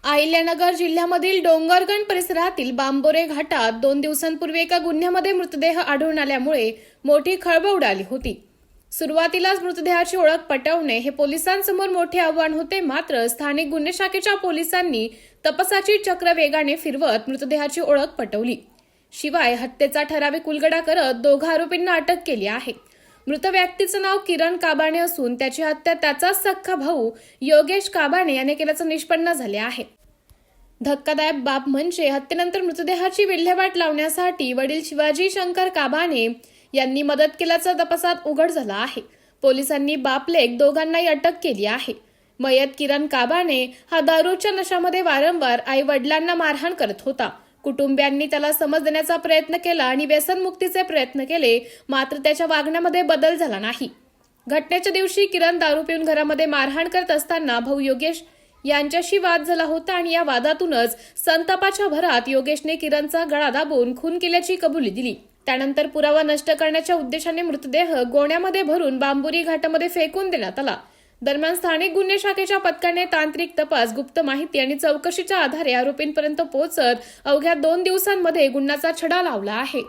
अहिल्यानगर जिल्ह्यामधील डोंगरगण परिसरातील बांबोरे घाटात 2 दिवसांपूर्वी एका गुन्ह्यामध्ये मृतदेह आढळून आल्यामुळे मोठी खळबळ उडाली होती। सुरुवातीलाच मृतदेहाची ओळख पटवणे हे पोलिसांसमोर मोठे आव्हान होते, मात्र स्थानिक गुन्हे शाखेच्या पोलिसांनी तपासाची चक्र वेगाने फिरवत मृतदेहाची ओळख पटवली। शिवाय हत्येचा ठराविक उलगडा करत दोघा आरोपींना अटक केली आहे। मृत व्यक्तीचं नाव किरण काबाणे असून त्याची हत्या त्याचाच सख्खा भाऊ योगेश काबाणे याने केल्याचं निष्पन्न झाले आहे। धक्कादायक बाब म्हणजे हत्येनंतर मृतदेहाची विल्हेवाट लावण्यासाठी वडील शिवाजी शंकर काबाणे यांनी मदत केल्याचं तपासात उघड झालं आहे। पोलिसांनी बाप लेक दोघांनाही अटक केली आहे। मयत किरण काबाणे हा दारूच्या नशामध्ये वारंवार आई वडिलांना मारहाण करत होता। कुटुंबियांनी त्याला समज देण्याचा प्रयत्न केला आणि व्यसनमुक्तीचे प्रयत्न केले, मात्र त्याच्या वागण्यामध्ये बदल झाला नाही। घटनेच्या दिवशी किरण दारू पिऊन घरामध्ये मारहाण करत असताना भाऊ योगेश यांच्याशी वाद झाला होता आणि या वादातूनच संतापाच्या भरात योगेशने किरणचा गळा दाबून खून केल्याची कबुली दिली। त्यानंतर पुरावा नष्ट करण्याच्या उद्देशाने मृतदेह गोण्यामध्ये भरून बांबोरी घाटामध्ये फेकून देण्यात आला। दरम्यान स्थानिक गुन्हे शाखेच्या पथकाने तांत्रिक तपास, गुप्त माहिती आणि चौकशीच्या आधारे आरोपींपर्यंत पोहोचत अवघ्या 2 दिवसांमध्ये गुन्ह्याचा छडा लावला आहे।